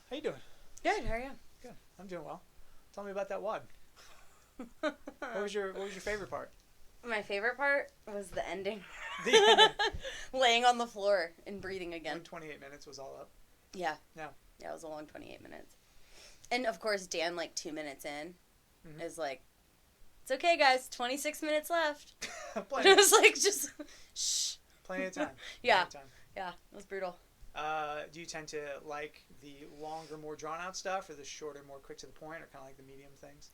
How you doing? Good. How are you? Good. I'm doing well. Tell me about that WOD. What was your favorite part? My favorite part was the ending. The ending. Laying on the floor and breathing again. When 28 minutes was all up. Yeah. Yeah. Yeah, it was a long 28 minutes. And of course, Dan, like 2 minutes in, is like, "It's okay, guys. 26 minutes left." Plenty. And I was like, just shh. Plenty of time. Yeah. Plenty of time. Yeah, it was brutal. Do you tend to like the longer, more drawn out stuff, or the shorter, more quick to the point, or kind of like the medium things?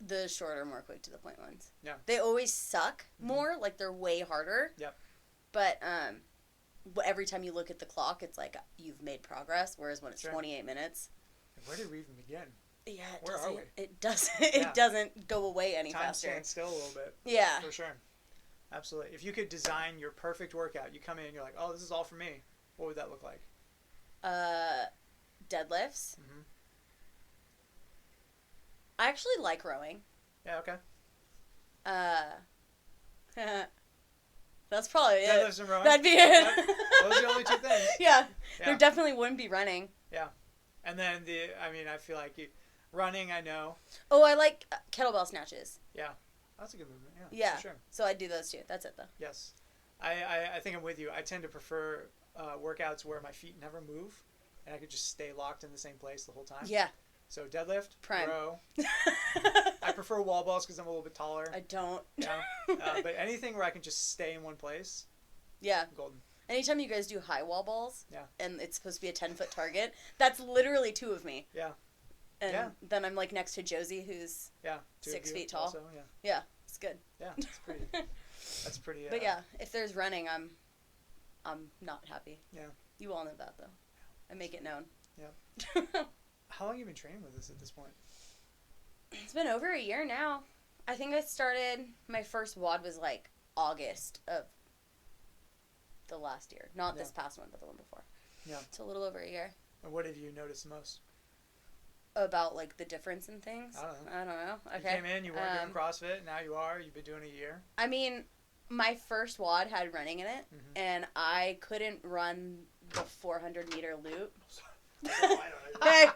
The shorter, more quick to the point ones. Yeah. They always suck more. Like they're way harder. Yep. But every time you look at the clock, it's like you've made progress. Whereas when it's 28 minutes. Where did we even begin? Yeah, Where are we? It doesn't. It doesn't go away any faster. Time stands still a little bit. Yeah. For sure. Absolutely. If you could design your perfect workout, you come in and you're like, "Oh, this is all for me." What would that look like? Deadlifts. I actually like rowing. Yeah. Okay. That's probably it. Deadlifts and rowing. That'd be it. Yep. Those are the only two things. Yeah. There definitely wouldn't be running. Yeah. And then I feel like running, I know. Oh, I like kettlebell snatches. Yeah. That's a good movement. Yeah. Yeah. For sure. So I do those too. That's it though. Yes. I think I'm with you. I tend to prefer workouts where my feet never move and I could just stay locked in the same place the whole time. Yeah. So deadlift, Prime. row. I prefer wall balls because I'm a little bit taller. I don't. Yeah. But anything where I can just stay in one place. Yeah. Golden. Anytime you guys do high wall balls. Yeah. And it's supposed to be a 10-foot target, that's literally two of me. Yeah. And then I'm like next to Josie, who's 6 feet tall. Also, yeah. Yeah, it's good. Yeah, that's pretty. But yeah, if there's running, I'm not happy. Yeah. You all know that though. I make it known. Yeah. How long have you been training with us at this point? It's been over a year now. I think I started, my first WOD was like August of the last year. Not this past one, but the one before. Yeah. It's a little over a year. And what have you noticed most? About like the difference in things? I don't know. Okay. You came in, you weren't doing CrossFit, now you are. You've been doing a year. I mean, my first WOD had running in it, and I couldn't run the 400-meter loop. Hey!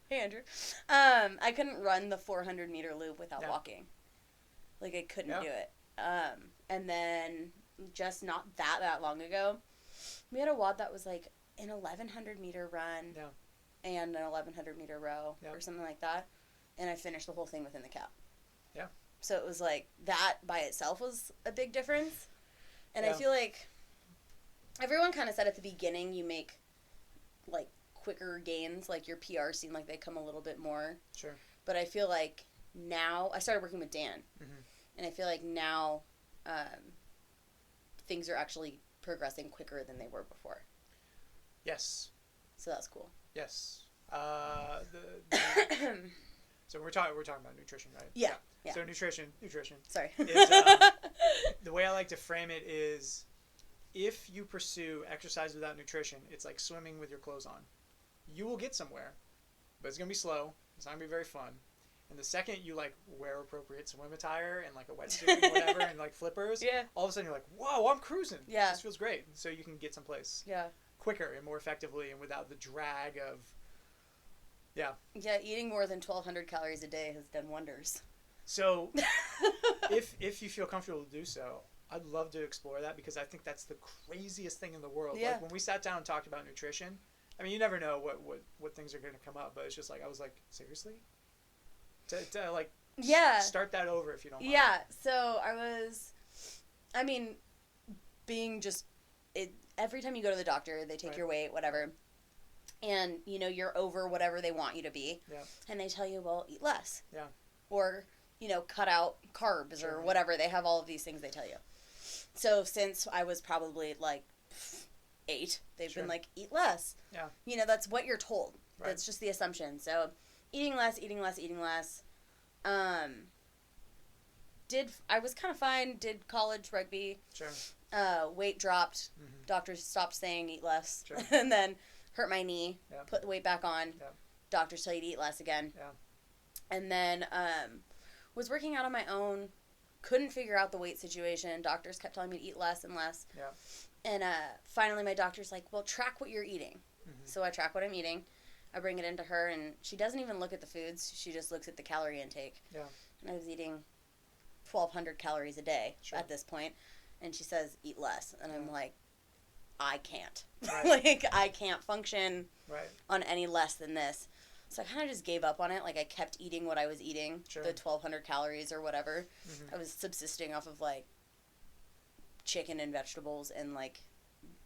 Hey, Andrew. I couldn't run the 400-meter loop without walking. Like, I couldn't do it. And then, just not that long ago, we had a WOD that was like an 1,100-meter run and an 1,100-meter row or something like that. And I finished the whole thing within the cap. Yeah. So it was like, that by itself was a big difference. And I feel like everyone kind of said at the beginning you make, like, quicker gains. Like, your PRs seem like they come a little bit more. Sure. But I feel like now, I started working with Dan. And I feel like now things are actually progressing quicker than they were before. Yes. So that's cool. Yes. So we're talking about nutrition, right? Yeah. So nutrition. Sorry. Is, the way I like to frame it is, if you pursue exercise without nutrition, it's like swimming with your clothes on. You will get somewhere, but it's gonna be slow. It's not gonna be very fun. And the second you like wear appropriate swim attire and like a wetsuit and whatever and like flippers, all of a sudden you're like, whoa, I'm cruising. Yeah. This feels great. So you can get someplace quicker and more effectively and without the drag of eating more than 1,200 calories a day has done wonders. So if you feel comfortable to do so, I'd love to explore that because I think that's the craziest thing in the world. Like when we sat down and talked about nutrition, I mean, you never know what things are going to come up, but it's just like, I was like, seriously? To start that over if you don't mind. Yeah, so every time you go to the doctor, they take your weight, whatever, and, you know, you're over whatever they want you to be, and they tell you, well, eat less. Yeah. Or, you know, cut out carbs or whatever. They have all of these things they tell you. So since I was probably, like, 8, they've been like, eat less. Yeah. You know, that's what you're told. Right. That's just the assumption. So eating less. I was kind of fine, did college rugby. Sure. Weight dropped. Doctors stopped saying eat less. Sure. And then hurt my knee, put the weight back on. Doctors tell you to eat less again. And then was working out on my own, couldn't figure out the weight situation. Doctors kept telling me to eat less and less. And finally my doctor's like, well, track what you're eating. So I track what I'm eating. I bring it into her, and she doesn't even look at the foods. She just looks at the calorie intake. Yeah. And I was eating 1,200 calories a day at this point. And she says, eat less. And I'm like, I can't. Right. Like, I can't function right. on any less than this. So I kind of just gave up on it. Like, I kept eating what I was eating, Sure. the 1,200 calories or whatever. I was subsisting off of, like, chicken and vegetables and, like,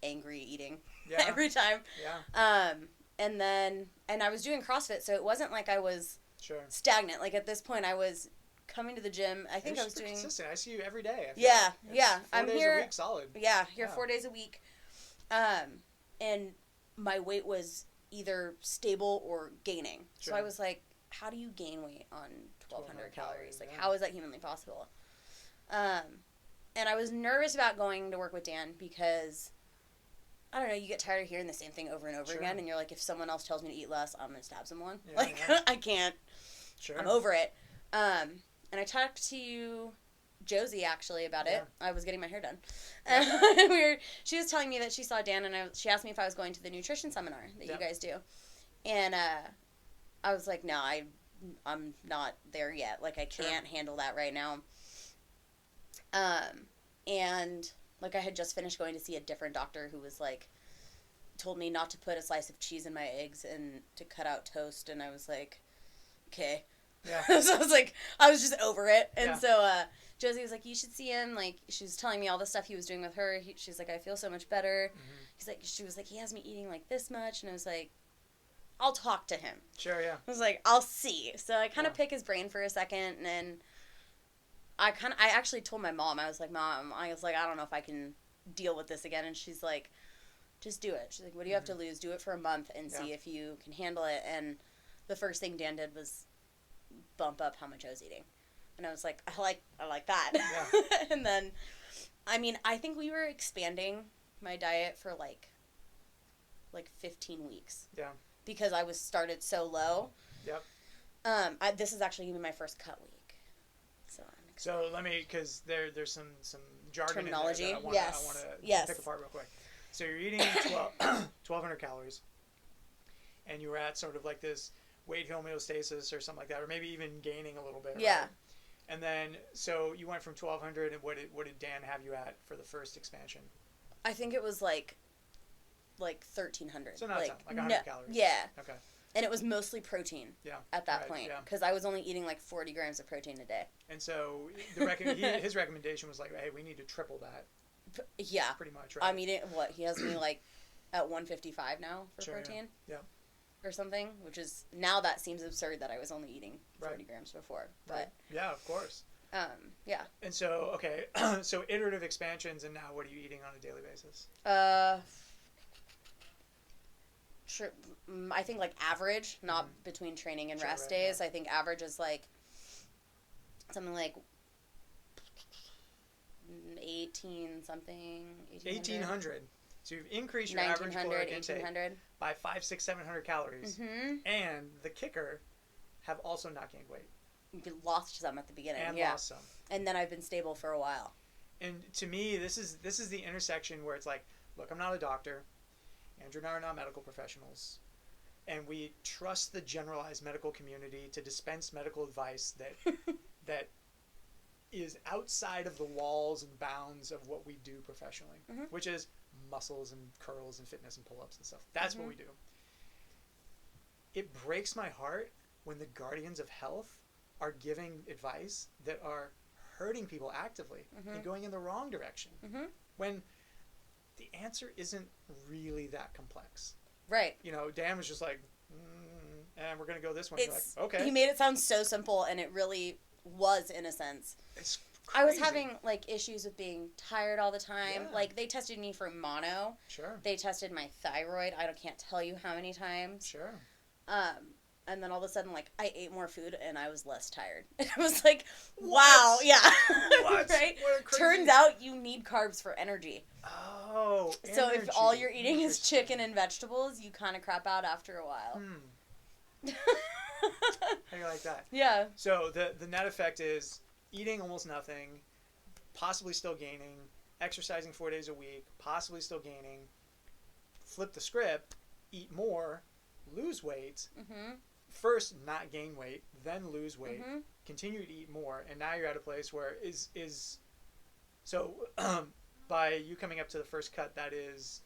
angry eating every time. Yeah. And I was doing CrossFit, so it wasn't like I was stagnant. Like, at this point, I was coming to the gym. I think I was doing... consistent. I see you every day. Yeah. 4 I'm days here... a week solid. Yeah, here 4 days a week. And my weight was either stable or gaining. Sure. So I was like, how do you gain weight on 1,200 calories? Like, yeah. how is that humanly possible? And I was nervous about going to work with Dan because, I don't know, you get tired of hearing the same thing over and over again, and you're like, if someone else tells me to eat less, I'm going to stab someone. Yeah, like, I can't. Sure. I'm over it. And I talked to Josie, actually, about it. I was getting my hair done. She was telling me that she saw Dan, and she asked me if I was going to the nutrition seminar that you guys do. And I was like, no, I'm not there yet. Like, I can't handle that right now. And, like, I had just finished going to see a different doctor who was, like, told me not to put a slice of cheese in my eggs and to cut out toast. And I was like, okay. Yeah. So I was like, I was just over it. And so Josie was like, you should see him. Like, she was telling me all the stuff he was doing with her. She's like, I feel so much better. She was like, he has me eating like this much. And I was like, I'll talk to him. Sure, yeah. I was like, I'll see. So I kind of pick his brain for a second. And then I actually told my mom, I was like, Mom, I don't know if I can deal with this again. And she's like, just do it. She's like, what do you have to lose? Do it for a month and see if you can handle it. And the first thing Dan did was bump up how much I was eating. And I was like, I like that. Yeah. And then, I mean, I think we were expanding my diet for like 15 weeks. Yeah. Because I was started so low. Yep. This is actually going to be my first cut week. So I'm excited. So let me, because there's some jargon terminology. In there that I want to pick apart real quick. So you're eating 1,200 calories, and you were at sort of like this weight homeostasis or something like that, or maybe even gaining a little bit. Yeah. Right? And then, so you went from 1,200, and what did Dan have you at for the first expansion? I think it was like 1,300. So not like 100 calories. Yeah. Okay. And it was mostly protein. Yeah. At that point, because I was only eating like 40 grams of protein a day. And so his recommendation was like, hey, we need to triple that. Yeah. Pretty much, right? I'm eating he has me like at 155 now for protein. Yeah. Or something, which is, now that seems absurd that I was only eating 40 grams before. But yeah, of course. Yeah. And so, okay, so iterative expansions, and now what are you eating on a daily basis? Sure. I think like average, not between training and rest days. Yeah. I think average is like something like 1,800. So you've increased your average caloric intake 1,800 by 500, 600, 700 calories. And the kicker, have also not gained weight. You lost some at the beginning. And lost some. And then I've been stable for a while. And to me, this is the intersection where it's like, look, I'm not a doctor. Andrew and I are not medical professionals. And we trust the generalized medical community to dispense medical advice that is outside of the walls and bounds of what we do professionally, which is muscles and curls and fitness and pull-ups and stuff. That's what we do. It breaks my heart when the guardians of health are giving advice that are hurting people actively and going in the wrong direction when the answer isn't really that complex. Right. You know, Dan was just like, and we're going to go this way. You're like, okay. He made it sound so simple, and it really was, in a sense. It's crazy. I was having, like, issues with being tired all the time. Yeah. Like, they tested me for mono. Sure. They tested my thyroid. I can't tell you how many times. Sure. And then all of a sudden, like, I ate more food, and I was less tired. And I was like, wow, yeah. What? Right? What a crazy... Turns out you need carbs for energy. Oh, so if all you're eating is chicken and vegetables, you kind of crap out after a while. How do you like that? Yeah. So the net effect is eating almost nothing, possibly still gaining, exercising 4 days a week, possibly still gaining. Flip the script, eat more, lose weight, Mm-hmm. first not gain weight, then lose weight, Mm-hmm. continue to eat more, and now you're at a place where so by you coming up to the first cut, that is,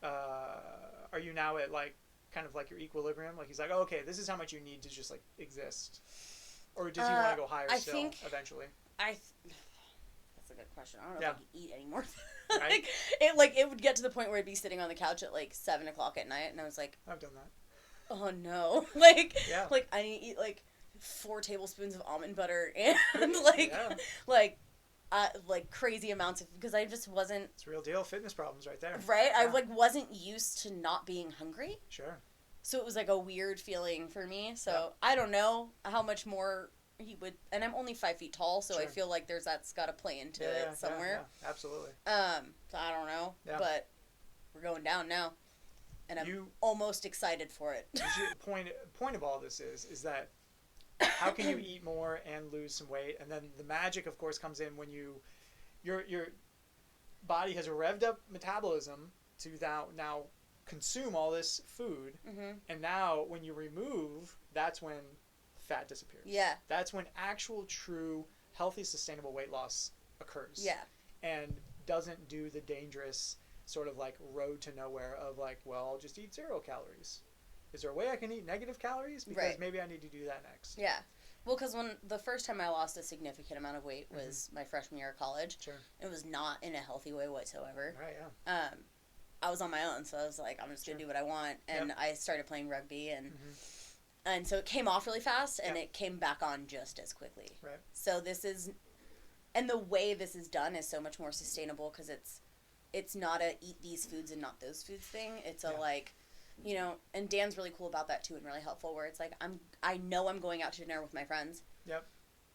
are you now at like kind of like your equilibrium? Like he's like, oh, okay, this is how much you need to just like exist, or does he want to go higher I still think eventually? That's a good question. I don't know Yeah. if I could eat anymore. Right? It would get to the point where I'd be sitting on the couch at like 7 o'clock at night, and I was like, I've done that. oh no, Yeah. like I need to eat like 4 tablespoons of almond butter and like Yeah. like crazy amounts of, because I just wasn't It's real deal fitness problems right there. right. Yeah. I like wasn't used to not being hungry, Sure. so it was like a weird feeling for me. So Yeah. I don't know how much more he would, and I'm only 5 feet tall, so I Sure. feel like that's got to play into it somewhere. Yeah, absolutely. So I don't know, Yeah. but we're going down now, and I'm almost excited for it. Point of all this is that how can you eat more and lose some weight? And then the magic, of course, comes in when your body has a revved up metabolism to now consume all this food, Mm-hmm. and now when you remove, that's when fat disappears. Yeah. That's when actual, true, healthy, sustainable weight loss occurs. Yeah. And doesn't do the dangerous sort of like road to nowhere of like, well, I'll just eat 0 calories. Is there a way I can eat negative calories? Because Right. maybe I need to do that next. Yeah. Well, because when the first time I lost a significant amount of weight was my freshman year of college. Sure. It was not in a healthy way whatsoever. Right, yeah. I was on my own, so I was like, I'm just gonna do what I want, and I started playing rugby, and so it came off really fast, and it came back on just as quickly. Right. So this is, and the way this is done is so much more sustainable, because it's not a eat these foods and not those foods thing. It's a like, you know, and Dan's really cool about that too, and really helpful, where it's like I know I'm going out to dinner with my friends. Yep.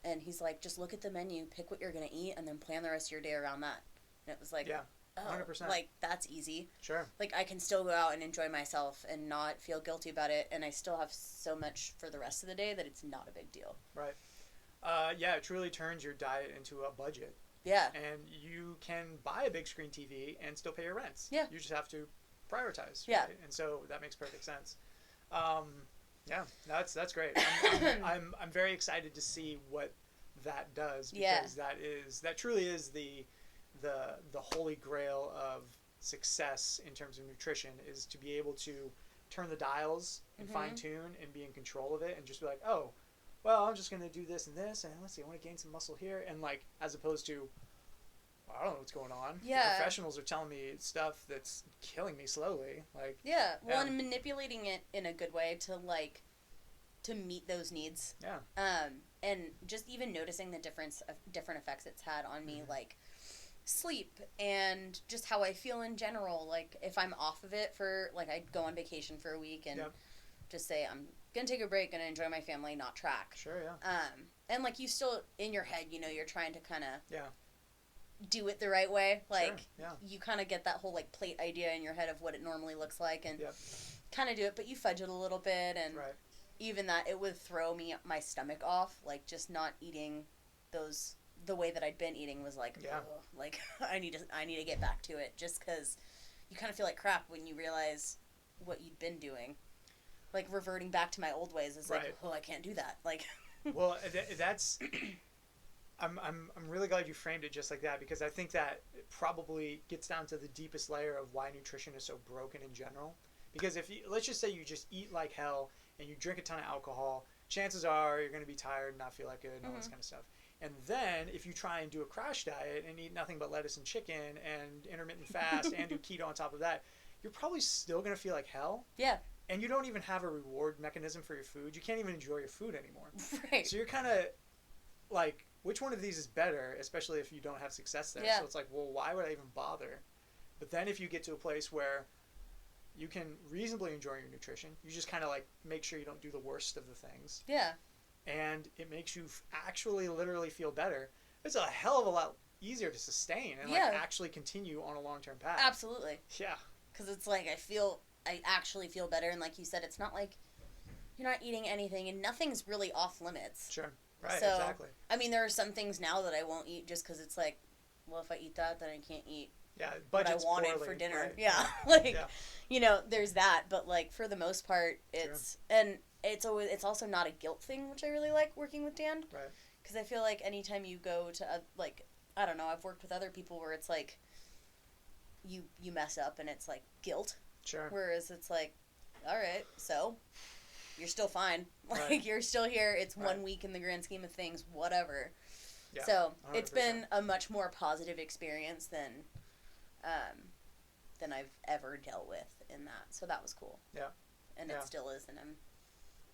And he's like, just look at the menu, pick what you're gonna eat, and then plan the rest of your day around that. And it was like, Yeah. oh, 100%. like that's easy. Sure. Like I can still go out and enjoy myself and not feel guilty about it, and I still have so much for the rest of the day that it's not a big deal. Right. Yeah, it truly turns your diet into a budget. Yeah. And you can buy a big screen TV and still pay your rents. Yeah. You just have to prioritize. Yeah. Right? And so that makes perfect sense. Yeah, that's great. I'm very excited to see what that does, because that truly is the holy grail of success in terms of nutrition, is to be able to turn the dials and fine tune and be in control of it, and just be like, oh, well, I'm just gonna do this and this, and let's see, I want to gain some muscle here, and like, as opposed to, well, I don't know what's going on. Yeah. The professionals are telling me stuff that's killing me slowly. Like, Yeah. Well, and manipulating it in a good way to meet those needs. yeah. And just even noticing the different effects it's had on me, like sleep and just how I feel in general. Like if I'm off of it for, like, I'd go on vacation for a week and just say, I'm gonna take a break, gonna enjoy my family, not track. Sure, yeah. And like you still in your head, you know, you're trying to kind of Yeah. do it the right way. Like yeah. you kind of get that whole like plate idea in your head of what it normally looks like, and Yep. kind of do it, but you fudge it a little bit, and Right. even that, it would throw my stomach off. Like just not eating those the way that I'd been eating was like, Yeah. ugh, like I need to get back to it, just because you kind of feel like crap when you realize what you'd been doing. Like reverting back to my old ways is like, Right. oh, I can't do that. Like, Well, that's. I'm really glad you framed it just like that, because I think that it probably gets down to the deepest layer of why nutrition is so broken in general. Because if you, let's just say you just eat like hell and you drink a ton of alcohol, chances are you're going to be tired and not feel like good and all this kind of stuff. And then if you try and do a crash diet and eat nothing but lettuce and chicken and intermittent fast and do keto on top of that, you're probably still going to feel like hell. yeah, And you don't even have a reward mechanism for your food. You can't even enjoy your food anymore. right. So you're kind of like, which one of these is better, especially if you don't have success there? Yeah. So it's like, well, why would I even bother? But then if you get to a place where you can reasonably enjoy your nutrition, you just kind of like make sure you don't do the worst of the things, Yeah, and it makes you actually literally feel better. It's a hell of a lot easier to sustain and like actually continue on a long-term path. absolutely. Yeah. Because it's like I actually feel better, and like you said, it's not like you're not eating anything, and nothing's really off limits. Sure. Right. So, Exactly. I mean, there are some things now that I won't eat just because it's like, well, if I eat that, then I can't eat Yeah, what I budget's wanted poorly, for dinner. right. Yeah, there's that. But like for the most part, it's and it's also not a guilt thing, which I really like working with Dan. Right. Because I feel like anytime you go to like I don't know, I've worked with other people where it's like you mess up and it's like guilt. Sure. Whereas it's like, all right, so you're still fine. Like Right. you're still here. It's Right. 1 week in the grand scheme of things. Whatever. Yeah, so 100%. it's been a much more positive experience than I've ever dealt with in that. So that was cool. Yeah. And it still is,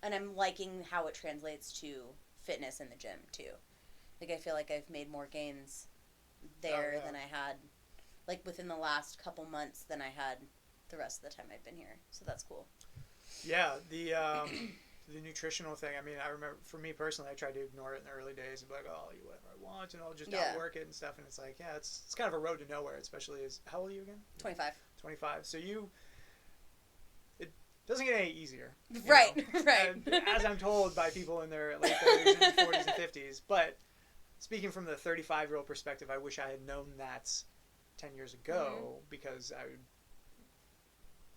and I'm liking how it translates to fitness in the gym too. Like I feel like I've made more gains there than I had, like within the last couple months than I had the rest of the time I've been here. So that's cool. Yeah, the nutritional thing. I mean, I remember for me personally, I tried to ignore it in the early days and be like, "Oh, I'll eat whatever I want, and I'll just outwork it and stuff." And it's like, yeah, it's kind of a road to nowhere, especially as how old are you again? 25. 25. So it doesn't get any easier. Right, know? right. As I'm told by people in their late 30s and 40s and 50s. But speaking from the 35-year-old perspective, I wish I had known that 10 years ago because I would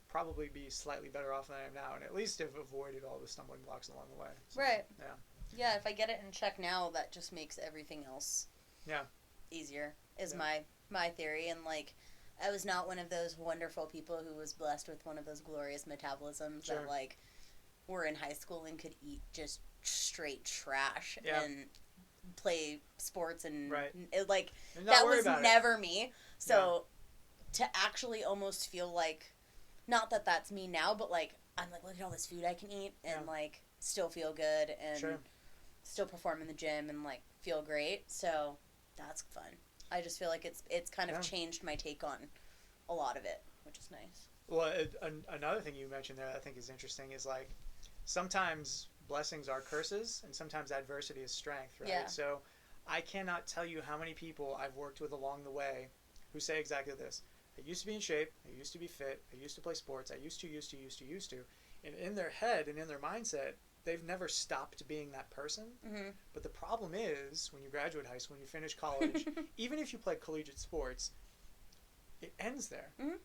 probably be slightly better off than I am now, and at least have avoided all the stumbling blocks along the way. So, right. Yeah. Yeah, if I get it in check now, that just makes everything else easier, is my theory. And, like, I was not one of those wonderful people who was blessed with one of those glorious metabolisms that, like, were in high school and could eat just straight trash and play sports and, like, that was never me. So to actually almost feel like, not that that's me now, but, like, I'm like, look at all this food I can eat and, like, still feel good and still perform in the gym and, like, feel great. So that's fun. I just feel like it's kind of changed my take on a lot of it, which is nice. Well, another thing you mentioned there that I think is interesting is, like, sometimes blessings are curses and sometimes adversity is strength, right? Yeah. So I cannot tell you how many people I've worked with along the way who say exactly this. I used to be in shape. I used to be fit. I used to play sports. I used to. And in their head and in their mindset, they've never stopped being that person. Mm-hmm. But the problem is, when you graduate high school, when you finish college, even if you play collegiate sports, it ends there. Mm-hmm.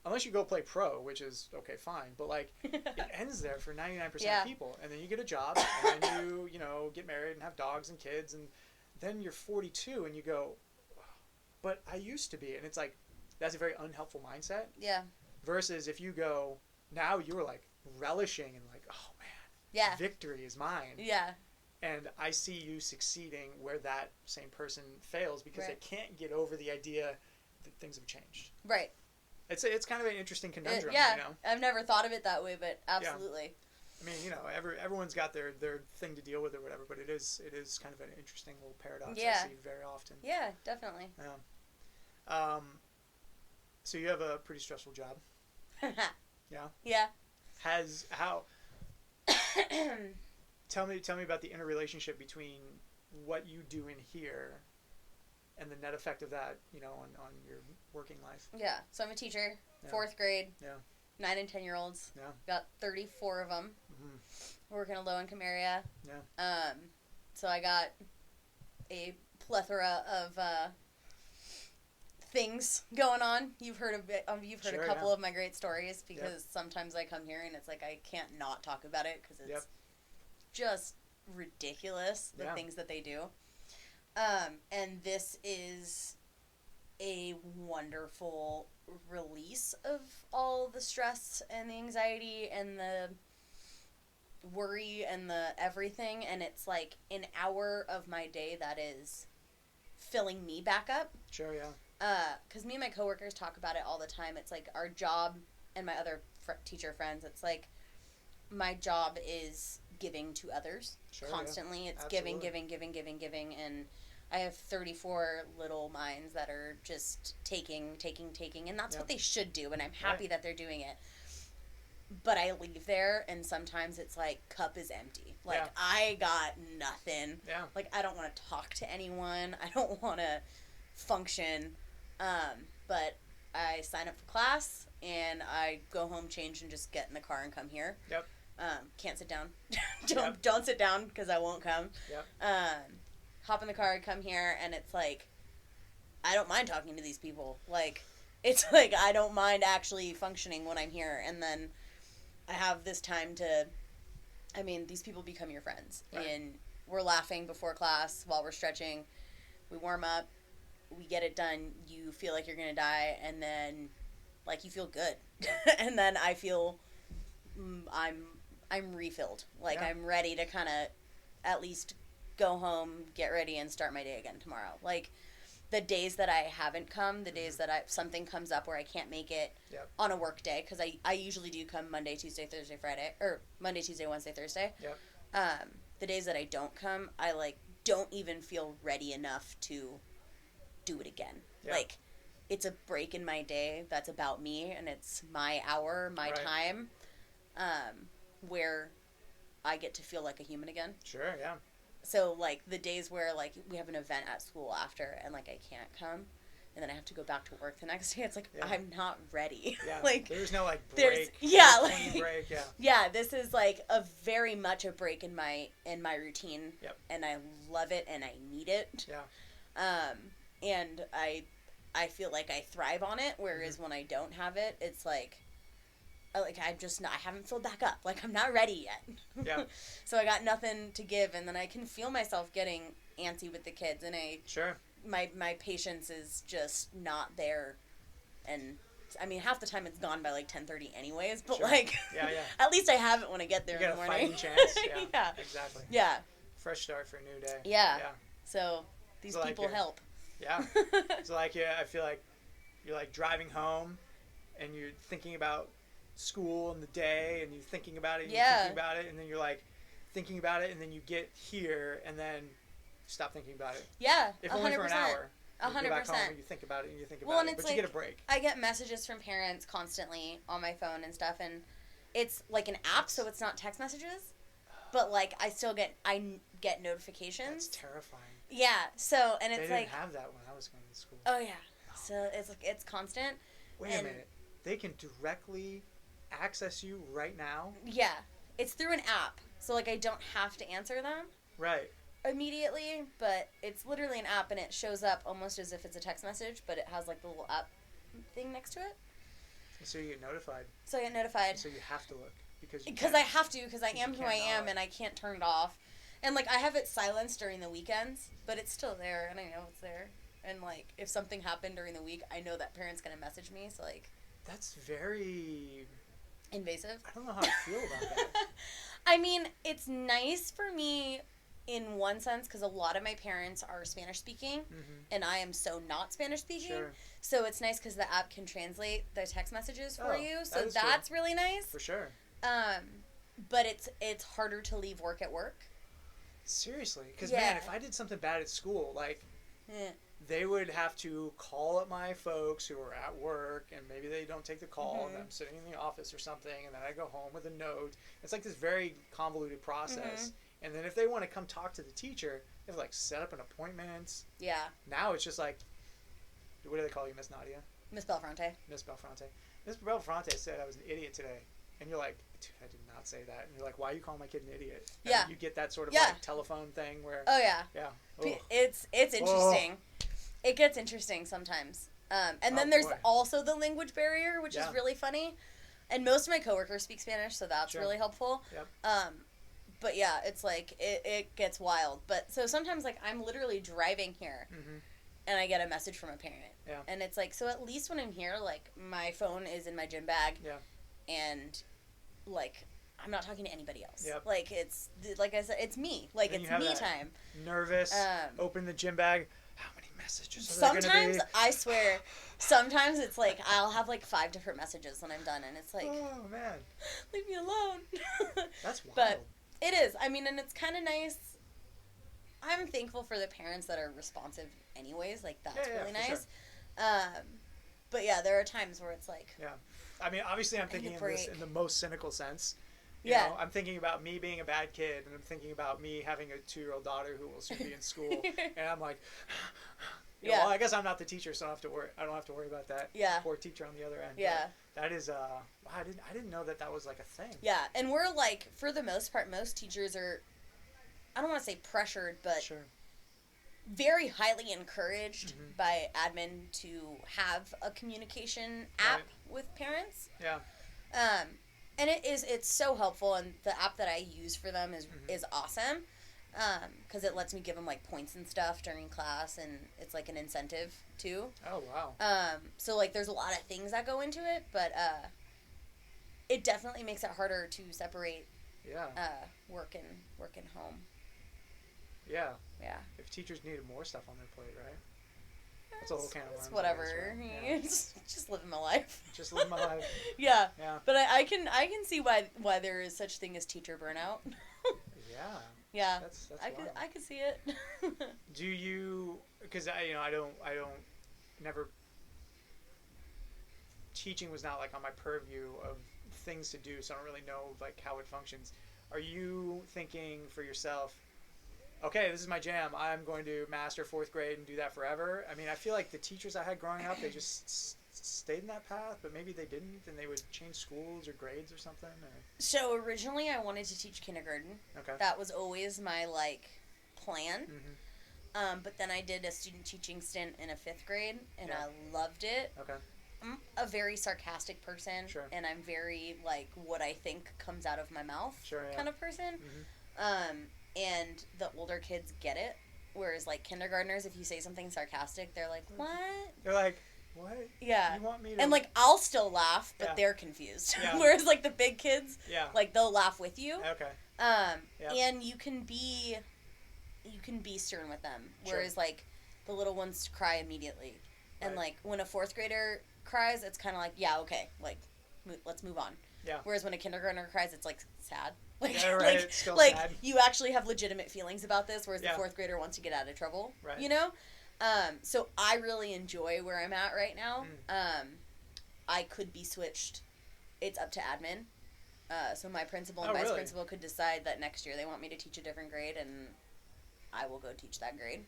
Unless you go play pro, which is, okay, fine. But, like, it ends there for 99% of people. And then you get a job, and then you get married and have dogs and kids. And then you're 42, and you go, but I used to be. And it's like, that's a very unhelpful mindset. Yeah. Versus if you go, now you're, like, relishing and, like, oh, man, victory is mine. Yeah. And I see you succeeding where that same person fails because they can't get over the idea that things have changed. Right. It's kind of an interesting conundrum, you know? I've never thought of it that way, but absolutely. Yeah. I mean, everyone's got their thing to deal with or whatever, but it is kind of an interesting little paradox I see very often. Yeah, definitely. Yeah. So you have a pretty stressful job. Yeah. Yeah. Tell me about the interrelationship between what you do in here and the net effect of that, on your working life. Yeah. So I'm a teacher, 4th grade. Yeah. 9 and 10-year-olds. Yeah. Got 34 of them. Mm-hmm. Work in a low-income area. Yeah. So I got a plethora of things going on. You've heard a couple of my great stories because sometimes I come here and it's like I can't not talk about it because it's just ridiculous the things that they do. And this is a wonderful release of all the stress and the anxiety and the worry and the everything, and it's like an hour of my day that is filling me back up. Sure, yeah. Because me and my coworkers talk about it all the time. It's like our job, and my other teacher friends, it's like my job is giving to others constantly. Yeah. It's Absolutely. giving, and I have 34 little minds that are just taking, and that's what they should do, and I'm happy that they're doing it. But I leave there, and sometimes it's like, cup is empty. Like, I got nothing. Yeah. Like, I don't want to talk to anyone. I don't want to function. But I sign up for class, and I go home, change, and just get in the car and come here. Yep. Can't sit down. Don't sit down, because I won't come. Yep. Hop in the car, come here, and it's like, I don't mind talking to these people. Like, It's like I don't mind actually functioning when I'm here, and then I have this time to, I mean, these people become your friends. Right. And we're laughing before class while we're stretching. We warm up. We get it done. You feel like you're going to die, and then, like, you feel good. And then I feel I'm refilled. Like, I'm ready to kind of at least go home, get ready, and start my day again tomorrow. Like, the days that I haven't come, the days that something comes up where I can't make it on a work day, because I usually do come Monday, Tuesday, Thursday, Friday, or Monday, Tuesday, Wednesday, Thursday. The days that I don't come, I, like, don't even feel ready enough to do it again. Like, it's a break in my day that's about me, and it's my hour, my time, where I get to feel like a human again. Sure, yeah. So, like, the days where, like, we have an event at school after and, like, I can't come and then I have to go back to work the next day, it's like, I'm not ready. Yeah. Like, there's no, like, break. Clean break, Yeah, this is, like, a very much a break in my routine. Yep. And I love it and I need it. Yeah. And I feel like I thrive on it, whereas when I don't have it, it's like I haven't filled back up. Like, I'm not ready yet. Yeah. So I got nothing to give, and then I can feel myself getting antsy with the kids, and my patience is just not there, and I mean, half the time it's gone by like 10:30 anyways, but like, at least I have it when I get there in the morning. You got a fighting chance. Yeah. Exactly. Yeah. Fresh start for a new day. Yeah. So these people help. Yeah. So like, I feel like you're like driving home, and you're thinking about school and the day, and you're thinking about it, and you're thinking about it, and then you're like thinking about it, and then you get here, and then stop thinking about it. Yeah, if only for an hour. 100%. You get back home and you think about it, and you think about it, but like, you get a break. I get messages from parents constantly on my phone and stuff, and it's like an app, so it's not text messages, but like I get notifications. That's terrifying. Yeah, so, and it's they didn't have that when I was going to school. Oh yeah, so it's constant. Wait a minute, they can directly access you right now? Yeah, it's through an app, so like I don't have to answer them immediately, but it's literally an app, and it shows up almost as if it's a text message, but it has like the little app thing next to it. So you get notified. So I get notified. So you have to look because I have to, because I am who I am, and I can't turn it off. And like I have it silenced during the weekends, but it's still there, and I know it's there. And like if something happened during the week, I know that parent's gonna message me. So like that's very invasive. I don't know how I feel about that. I mean, it's nice for me in one sense, because a lot of my parents are Spanish speaking, and I am so not Spanish speaking. Sure. So it's nice because the app can translate the text messages for you. So that's really nice. For sure. But it's harder to leave work at work. Seriously, because man, if I did something bad at school, like they would have to call up my folks who are at work, and maybe they don't take the call, and I'm sitting in the office or something, and then I go home with a note. It's like this very convoluted process. And then if they want to come talk to the teacher, they have to like set up an appointment. Yeah. Now it's just like, what do they call you, Miss Nadia? Miss Belfronte. Miss Belfronte. Miss Belfronte said I was an idiot today. And you're like, dude, I did not say that. And you're like, why are you calling my kid an idiot? And you get that sort of like telephone thing where. Oh yeah. Yeah. Ugh. It's interesting. It gets interesting sometimes. And then there's also the language barrier, which is really funny. And most of my coworkers speak Spanish, so that's really helpful. Yep. But yeah, it's like it gets wild. But so sometimes like I'm literally driving here, and I get a message from a parent. Yeah. And it's like, so at least when I'm here, like my phone is in my gym bag. Yeah. And like I'm not talking to anybody else. Yep. Like it's like I said, it's me. Like it's me time. Nervous. Open the gym bag. How many messages are there sometimes gonna be? I swear, sometimes it's like I'll have like 5 different messages when I'm done, and it's like, oh man, leave me alone. That's wild. But it is. I mean, and it's kind of nice. I'm thankful for the parents that are responsive anyways. Like, that's really nice. Sure. But yeah, there are times where it's like... Yeah. I mean, obviously I'm thinking of this in the most cynical sense. You know, I'm thinking about me being a bad kid, and I'm thinking about me having a 2-year-old daughter who will soon be in school. And I'm like... well, I guess I'm not the teacher, so I don't have to worry about that. Yeah. Poor teacher on the other end. Yeah. But that is, wow, I didn't know that was like a thing. Yeah, and we're like, for the most part, most teachers are, I don't want to say pressured, but very highly encouraged by admin to have a communication app with parents. Yeah. And it's so helpful, and the app that I use for them is awesome. Because it lets me give them like points and stuff during class, and it's like an incentive too. Oh wow. So like there's a lot of things that go into it, but it definitely makes it harder to separate work and home. Yeah. Yeah. If teachers needed more stuff on their plate, right? That's a whole can of worms. It's whatever. Yeah. Just living my life. Just living my life. Yeah. Yeah. But I can see why there is such thing as teacher burnout. Yeah. Yeah. That's I could see it. Do you? Because I don't never. Teaching was not like on my purview of things to do, so I don't really know like how it functions. Are you thinking for yourself, okay, this is my jam, I'm going to master 4th grade and do that forever? I mean, I feel like the teachers I had growing up, they just stayed in that path, but maybe they didn't, and they would change schools or grades or something. Or... So originally I wanted to teach kindergarten. Okay. That was always my like plan. Mm-hmm. But then I did a student teaching stint in a 5th grade, and I loved it. Okay. I'm a very sarcastic person, and I'm very like what I think comes out of my mouth kind of person. Mm-hmm. And the older kids get it, whereas like kindergartners, if you say something sarcastic, they're like, "What?" They're like, "What?" Yeah. You want me to... And like I'll still laugh, but they're confused. Yeah. Whereas like the big kids, like they'll laugh with you. Okay. And you can be stern with them, whereas like the little ones cry immediately, and like when a 4th grader cries, it's kind of like, yeah, okay, like let's move on. Yeah. Whereas when a kindergartner cries, it's like sad. Like, it's still like sad. you actually have legitimate feelings about this, whereas the 4th grader wants to get out of trouble. Right. You know? So I really enjoy where I'm at right now. I could be switched. It's up to admin. So my principal and vice principal could decide that next year they want me to teach a different grade, and I will go teach that grade.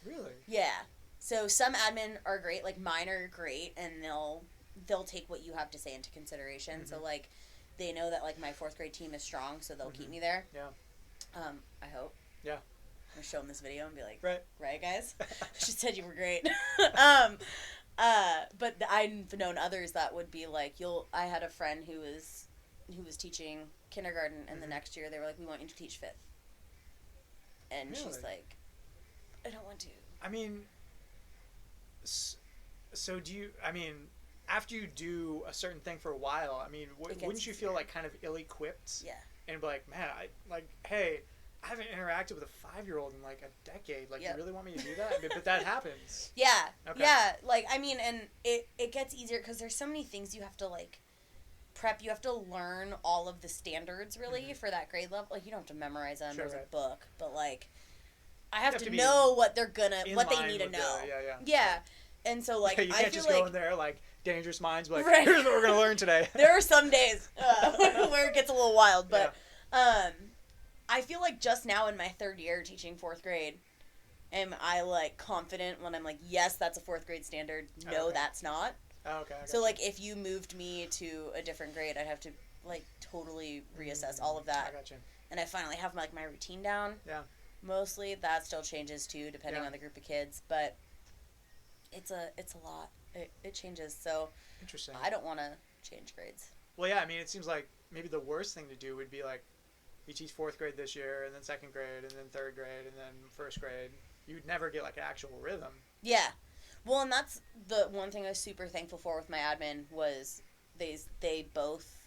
Really? Yeah. So some admin are great, like mine are great, and they'll take what you have to say into consideration. Mm-hmm. So like they know that like my 4th grade team is strong, so they'll keep me there. Yeah. I hope. Yeah. I'm gonna show them this video and be like, right guys, she said you were great. But I've known others that would be like, I had a friend who was teaching kindergarten, and the next year they were like, we want you to teach 5th. And she's like, I don't want to. I mean, so do you, I mean, after you do a certain thing for a while, I mean, wouldn't you feel like kind of ill-equipped? Yeah. And be like, man, hey, I haven't interacted with a 5-year-old in like a decade. Like, you really want me to do that? But that happens. Yeah. Okay. Yeah. Like, I mean, and it gets easier because there's so many things you have to like prep. You have to learn all of the standards really for that grade level. Like, you don't have to memorize them as a book, but like, I have to know what they're what they need to know. Yeah. And so like, you can't just go in there like Dangerous Minds, like here's what we're gonna learn today. There are some days where it gets a little wild, but I feel like just now in my 3rd year teaching 4th grade, am I like confident when I'm like, yes, that's a 4th grade standard. No, that's not. Oh, okay. So like, if you moved me to a different grade, I'd have to like totally reassess all of that. I gotcha. And I finally have like my routine down. Yeah. Mostly that still changes too, depending on the group of kids, but it's a lot. It changes. So interesting. I don't want to change grades. Well, yeah. I mean, it seems like maybe the worst thing to do would be like, you teach 4th grade this year, and then 2nd grade, and then 3rd grade, and then 1st grade. You'd never get like an actual rhythm. Yeah. Well, and that's the one thing I was super thankful for with my admin was they both,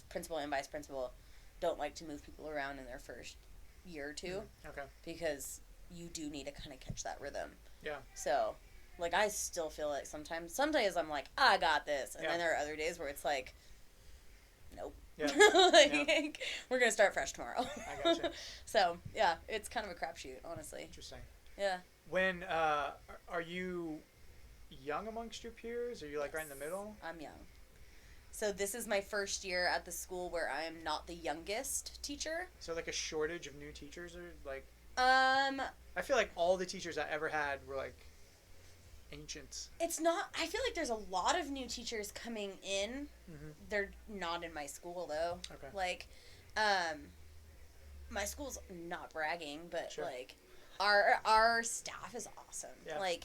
principal and vice principal, don't like to move people around in their first year or two. Okay. Because you do need to kind of catch that rhythm. Yeah. So, like, I still feel like some days I'm like, I got this. And then there are other days where it's like, nope. Yeah. We're going to start fresh tomorrow. I gotcha. So, yeah, it's kind of a crapshoot, honestly. Interesting. Yeah. When, are you young amongst your peers? Are you like right in the middle? I'm young. So this is my first year at the school where I am not the youngest teacher. So like a shortage of new teachers, or like? I feel like all the teachers I ever had were like ancient. It's not. I feel like there's a lot of new teachers coming in. Mm-hmm. They're not in my school though. Okay. Like, my school's not bragging, but like, Our staff is awesome. Yeah. Like,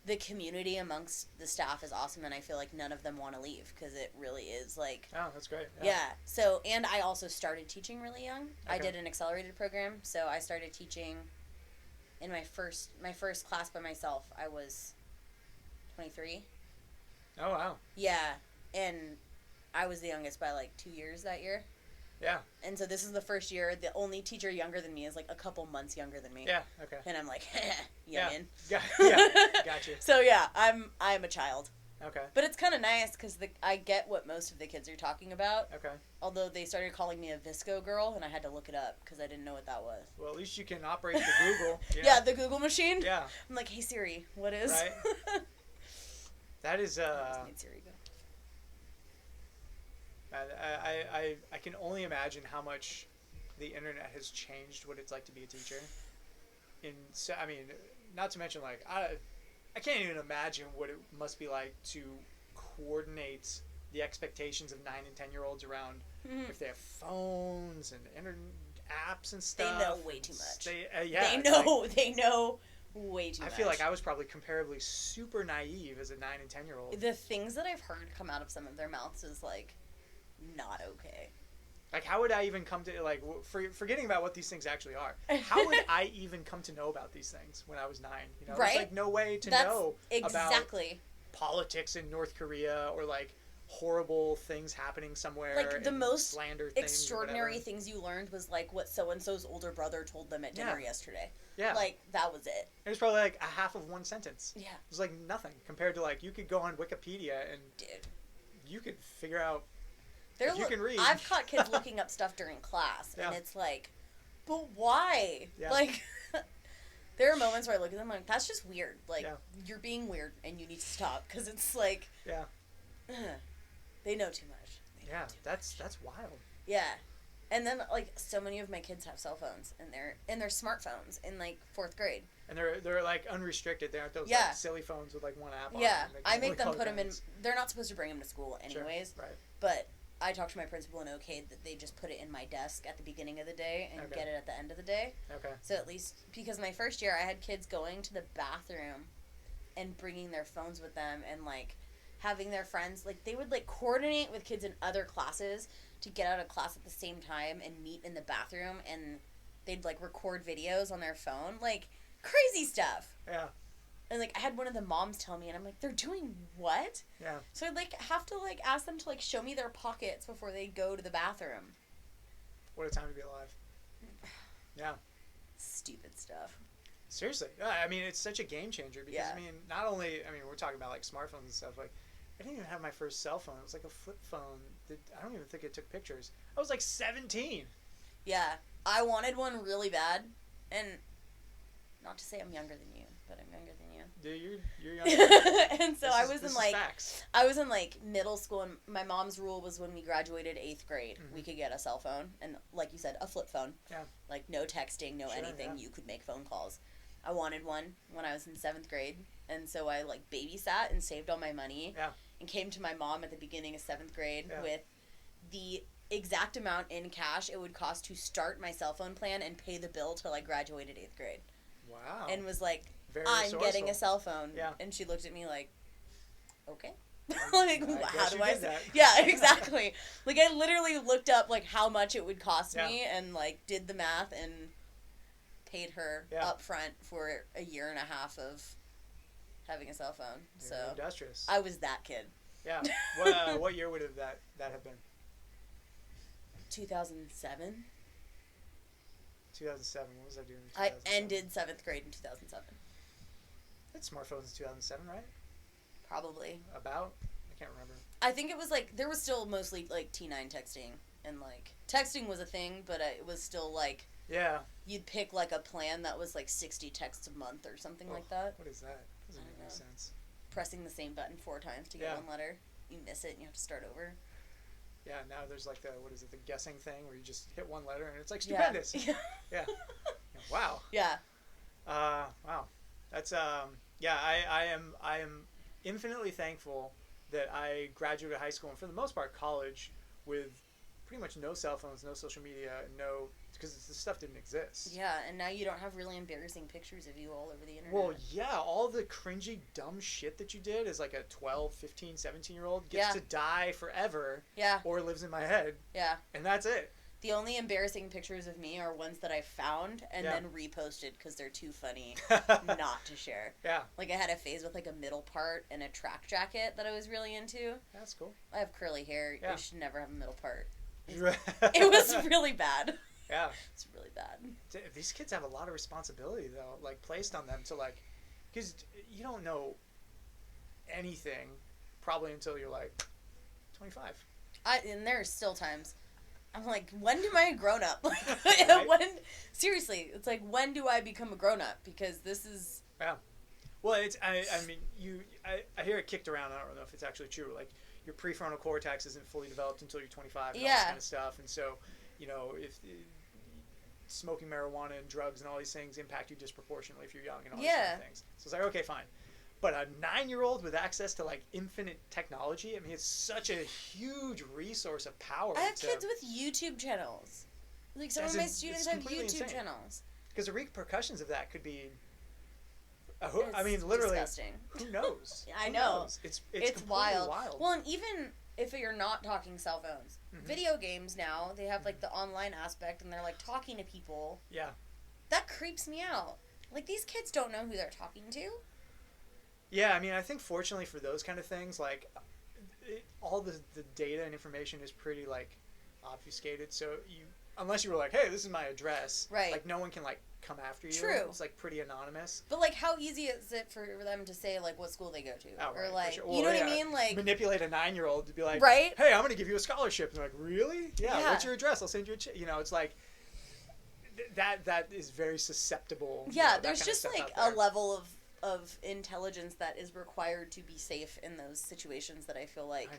the community amongst the staff is awesome, and I feel like none of them want to leave because it really is like. Oh, that's great. Yeah. So, and I also started teaching really young. Okay. I did an accelerated program, so I started teaching. In my first class by myself, I was 23. Oh wow. Yeah, and I was the youngest by like 2 years that year. Yeah. And so this is the first year. The only teacher younger than me is like a couple months younger than me. Yeah. Okay. And I'm like, youngin. Yeah. Gotcha. So yeah, I'm a child. Okay. But it's kind of nice because I get what most of the kids are talking about. Okay. Although they started calling me a Visco girl, and I had to look it up because I didn't know what that was. Well, at least you can operate the Google. You know? Yeah, the Google machine. Yeah. I'm like, hey Siri, what is? Right. That is I just made Siri go. I can only imagine how much the internet has changed what it's like to be a teacher. I mean, not to mention like I can't even imagine what it must be like to coordinate the expectations of 9 and 10-year-olds around if they have phones and internet apps and stuff. They know way too much. They know way too much. I feel like I was probably comparably super naive as a 9 and 10-year-old. The things that I've heard come out of some of their mouths is like not okay. Like, how would I even come to, like, forgetting about what these things actually are, how would I even come to know about these things when I was 9? You know, right? There's, like, no way to know exactly. about politics in North Korea or, like, horrible things happening somewhere. Like, the most slander extraordinary things you learned was, like, what so-and-so's older brother told them at dinner yesterday. Yeah. Like, that was it. It was probably, like, a half of one sentence. Yeah. It was, like, nothing compared to, like, you could go on Wikipedia and you could figure out you can read. I've caught kids looking up stuff during class, and it's like, but why? Yeah. Like, there are moments where I look at them like, that's just weird. Like, you're being weird, and you need to stop, because it's like, they know too much. That's wild. Yeah. And then, like, so many of my kids have cell phones, and they're smartphones in, like, 4th grade. And they're like, unrestricted. They aren't those, like, silly phones with, like, one app on them. Yeah. I make them put them in, they're not supposed to bring them to school anyways. Sure. Right. But I talked to my principal and okayed that they just put it in my desk at the beginning of the day and get it at the end of the day. Okay. So at least, because my first year I had kids going to the bathroom and bringing their phones with them and, like, having their friends, like, they would, like, coordinate with kids in other classes to get out of class at the same time and meet in the bathroom, and they'd, like, record videos on their phone. Like, crazy stuff. Yeah. And, like, I had one of the moms tell me, and I'm like, they're doing what? Yeah. So I'd, like, have to, like, ask them to, like, show me their pockets before they go to the bathroom. What a time to be alive. Yeah. Stupid stuff. Seriously. I mean, it's such a game changer because, I mean, not only, I mean, we're talking about, like, smartphones and stuff. Like, I didn't even have my first cell phone. It was, like, a flip phone. I don't even think it took pictures. I was, like, 17. Yeah. I wanted one really bad. And not to say I'm younger than you, but I'm younger than you. Dude, you're younger. And so I was in like middle school, and my mom's rule was when we graduated 8th grade, we could get a cell phone, and like you said, a flip phone. Yeah. Like no texting, no anything. You could make phone calls. I wanted one when I was in 7th grade, and so I like babysat and saved all my money. Yeah. And came to my mom at the beginning of 7th grade with the exact amount in cash it would cost to start my cell phone plan and pay the bill till I graduated 8th grade. Wow. And was like, I'm getting a cell phone. Yeah. And she looked at me like, okay. Like, how do I say that? Yeah, exactly. Like, I literally looked up, like, how much it would cost me and, like, did the math and paid her up front for a year and a half of having a cell phone. You're so industrious. I was that kid. Yeah. What year would that have been? 2007. 2007. What was I doing in 2007? I ended 7th grade in 2007. I had smartphones in 2007, right? Probably. About? I can't remember. I think it was, like, there was still mostly, like, T9 texting. And, like, texting was a thing, but it was still, like... Yeah. You'd pick, like, a plan that was, like, 60 texts a month or something like that. What is that? Doesn't make any sense. Pressing the same button 4 times to get one letter. You miss it and you have to start over. Yeah, now there's, like, the guessing thing where you just hit one letter and it's, like, stupendous. Yeah. Wow. Yeah. Wow. That's, I am infinitely thankful that I graduated high school and for the most part college with pretty much no cell phones, no social media, no, because this stuff didn't exist. Yeah, and now you don't have really embarrassing pictures of you all over the internet. Well, yeah, all the cringy, dumb shit that you did as like a 12, 15, 17-year-old gets to die forever. Yeah. Or lives in my head. Yeah. And that's it. The only embarrassing pictures of me are ones that I found and then reposted because they're too funny not to share. Yeah. Like I had a phase with like a middle part and a track jacket that I was really into. That's cool. I have curly hair. Yeah. You should never have a middle part. It was really bad. Yeah. It's really bad. These kids have a lot of responsibility, though, like, placed on them to, like, because you don't know anything probably until you're, like, 25. And there are still times I'm like, when am I a grown-up? Right? Seriously, it's like, when do I become a grown-up? Because this is... Yeah. Well, I mean, I hear it kicked around. I don't know if it's actually true. Like, your prefrontal cortex isn't fully developed until you're 25 and all this kind of stuff. And so, you know, if smoking marijuana and drugs and all these things impact you disproportionately if you're young and all these kind of things. So it's like, okay, fine. But a 9-year-old with access to, like, infinite technology, I mean, it's such a huge resource of power. I have kids with YouTube channels. Like, some of my students have YouTube channels. Because the repercussions of that could be... I mean, literally, disgusting. Who knows? I know. Knows? It's wild. Well, and even if you're not talking cell phones, video games now, they have, like, the online aspect, and they're, like, talking to people. Yeah. That creeps me out. Like, these kids don't know who they're talking to. Yeah, I mean, I think fortunately for those kind of things, like, all the data and information is pretty, like, obfuscated. So unless you were like, hey, this is my address, right? Like, no one can, like, come after you. True. It's, like, pretty anonymous. But, like, how easy is it for them to say, like, what school they go to? Oh, or, like, sure. You know what I mean? Like, manipulate a 9-year-old to be like, right? Hey, I'm going to give you a scholarship. And they're like, really? Yeah, what's your address? I'll send you a you know, it's like, that is very susceptible. Yeah, there's just, like, a level of intelligence that is required to be safe in those situations that I feel like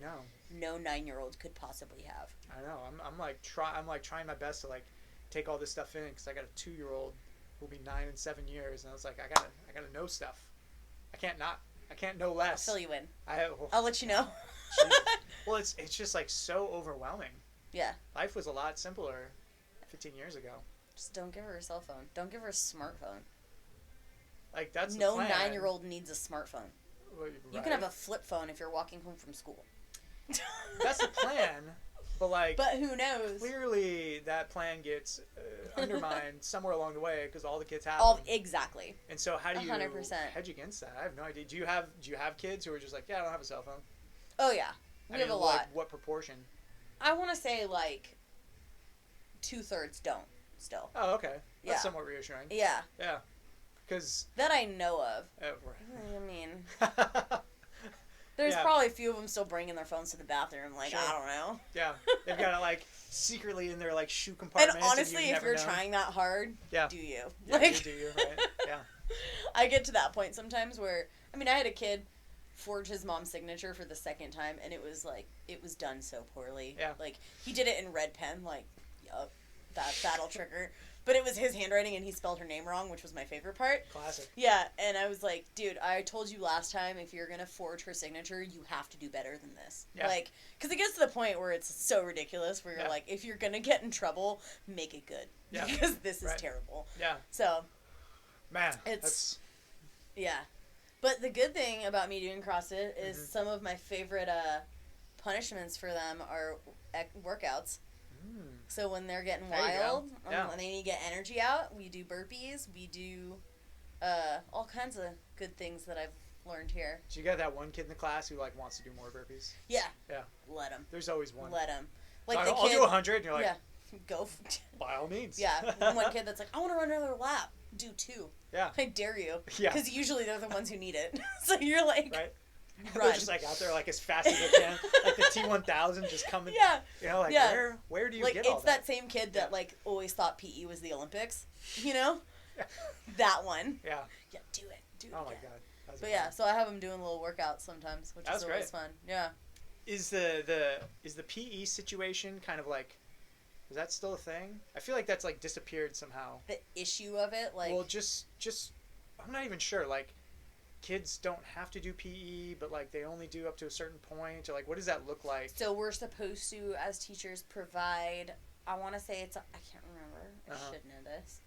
no 9-year-old could possibly have. I know. I'm trying my best to, like, take all this stuff in because I got a 2-year-old who'll be 9 in 7 years, and I was like, I gotta know stuff. I can't know less. I'll fill you in. I'll let you know. Well, it's just, like, so overwhelming. Yeah. Life was a lot simpler 15 years ago. Just don't give her a cell phone. Don't give her a smartphone. Like, that's the plan. No 9-year-old needs a smartphone. Right. You can have a flip phone if you're walking home from school. That's the plan, but, like... But who knows? Clearly, that plan gets undermined somewhere along the way because all the kids have them. Exactly. And so how do you 100%. hedge against that? I have no idea. Do you have kids who are just like, yeah, I don't have a cell phone? Oh, yeah. We have a lot. Like, what proportion? I want to say, like, 2/3 don't, still. Oh, okay. That's somewhat reassuring. Yeah. Yeah. Because... That I know of. I mean... There's probably a few of them still bringing their phones to the bathroom, like, I don't know. Yeah. They've got it, like, secretly in their, like, shoe compartments. And honestly, if you're trying that hard, do you? Yeah, like, do you, right? Yeah. I get to that point sometimes where, I mean, I had a kid forge his mom's signature for the second time, and it was, like, it was done so poorly. Yeah. Like, he did it in red pen, like, yup, that'll trigger. But it was his handwriting, and he spelled her name wrong, which was my favorite part. Classic. Yeah, and I was like, dude, I told you last time, if you're going to forge her signature, you have to do better than this. Yeah. Like, because it gets to the point where it's so ridiculous, where you're like, if you're going to get in trouble, make it good. Yeah. Because this is terrible. Yeah. So. Man, it's... Yeah. But the good thing about me doing CrossFit is some of my favorite punishments for them are workouts. So when they're getting wild, when they need to get energy out, we do burpees. We do all kinds of good things that I've learned here. So you got that one kid in the class who, like, wants to do more burpees? Yeah. Yeah. Let him. There's always one. Let him. Like, so I'll do 100, and you're like... Yeah. Go. By all means. Yeah. One kid that's like, I want to run another lap. Do 2. Yeah. I dare you. Yeah. Because usually they're the ones who need it. So you're like... Right. Run. They're just, like, out there, like, as fast as they can. Like the T-1000 just coming. Yeah. You know, like, where do you get all that? It's that same kid that, like, always thought PE was the Olympics. You know? That one. Yeah. Yeah, do it. Do it. Oh, my God. But, yeah, so I have him doing little workouts sometimes, which is always fun. Yeah. Is the PE situation kind of, like... Is that still a thing? I feel like that's, like, disappeared somehow. The issue of it? Like... Well, just... I'm not even sure. Like... kids don't have to do PE, but like they only do up to a certain point, or like what does that look like? So we're supposed to, as teachers, provide. I want to say I can't remember. I should know this.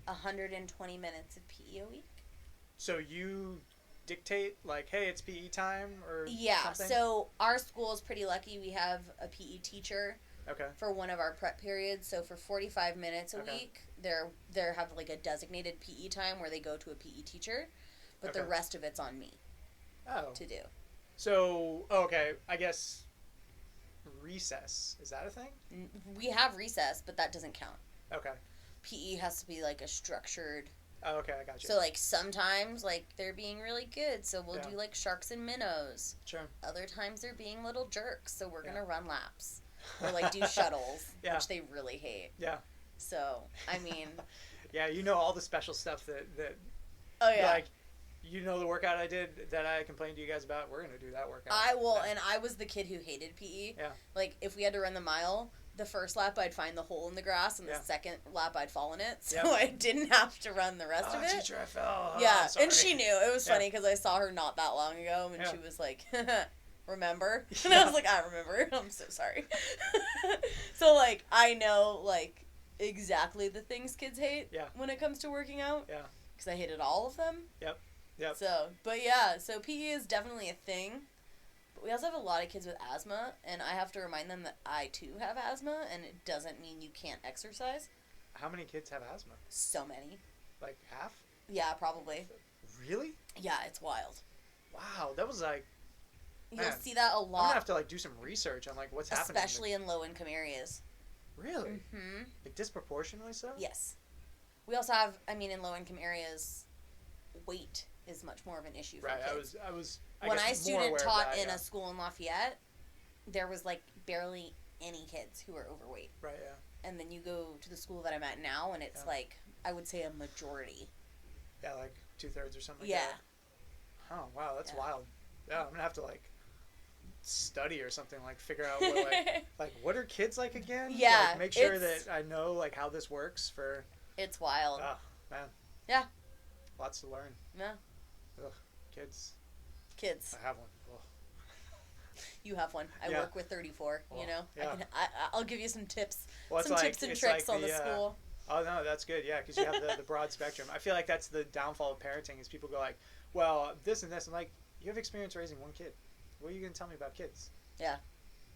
120 minutes of PE a week. So you dictate like, hey, it's PE time, or something? So our school is pretty lucky. We have a PE teacher. Okay. For one of our prep periods, so for 45 minutes a week, they have like a designated PE time where they go to a PE teacher, but the rest of it's on me. To do. So okay, I guess recess, is that a thing? We have recess, but that doesn't count. Okay. PE has to be like a structured. Oh, okay, I got you. So like sometimes like they're being really good, so we'll do like sharks and minnows. Sure. Other times they're being little jerks, so we're gonna run laps. Or like do shuttles, which they really hate. Yeah. So I mean. Yeah, you know all the special stuff that. Oh yeah. Like, you know the workout I did that I complained to you guys about. We're gonna do that workout. And I was the kid who hated PE. Yeah. Like if we had to run the mile, the first lap I'd find the hole in the grass, and the second lap I'd fall in it, so I didn't have to run the rest of it. Teacher, I fell. Yeah, and she knew. It was funny because I saw her not that long ago, and she was like, remember? And I was like, I remember. I'm so sorry. So, like, I know, like, exactly the things kids hate when it comes to working out. Yeah. Because I hated all of them. Yep. So, but yeah, so PE is definitely a thing. But we also have a lot of kids with asthma, and I have to remind them that I, too, have asthma, and it doesn't mean you can't exercise. How many kids have asthma? So many. Like half? Yeah, probably. Really? Yeah, it's wild. Wow, that was like... You'll see that a lot. I'm going to have to like do some research on like what's happening. Especially in low-income areas. Really? Mm-hmm. Like disproportionately so? Yes. We also have, in low-income areas, weight is much more of an issue for kids. When I student taught in a school in Lafayette, there was like barely any kids who were overweight. Right, yeah. And then you go to the school that I'm at now, and it's like, I would say a majority. Yeah, like 2/3 or something like that. Oh, wow, that's wild. Yeah, I'm going to have to like study or something, like figure out what like what are kids like again? Yeah. Like, make sure that I know like how this works for... It's wild. Oh, man. Yeah. Lots to learn. Yeah. Ugh, kids. Kids. I have one. Ugh. You have one. I work with 34, you know? Yeah. I'll give you some tips. Well, some tips and tricks on the school. Oh, no, that's good, yeah, because you have the broad spectrum. I feel like that's the downfall of parenting is people go like, well, this and this. I'm like, you have experience raising one kid. What are you going to tell me about kids? Yeah.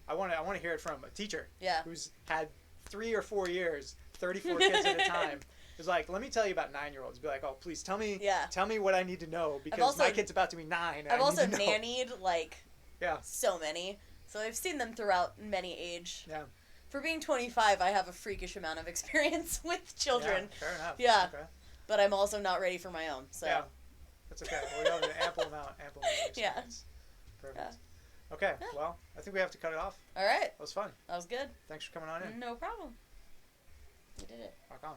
I want to hear it from a teacher who's had 3 or 4 years, 34 kids at a time. It's like, let me tell you about 9-year-olds. Be like, oh, please tell me what I need to know because my kid's about to be 9. I've also nannied so many, so I've seen them throughout many age. Yeah. For being 25, I have a freakish amount of experience with children. Yeah, fair enough. Yeah. Okay. But I'm also not ready for my own. So. Yeah. That's okay. Well, we have an ample amount of experience. Perfect. Yeah. Okay. Yeah. Well, I think we have to cut it off. All right. That was fun. That was good. Thanks for coming on in. No problem. We did it. Rock on.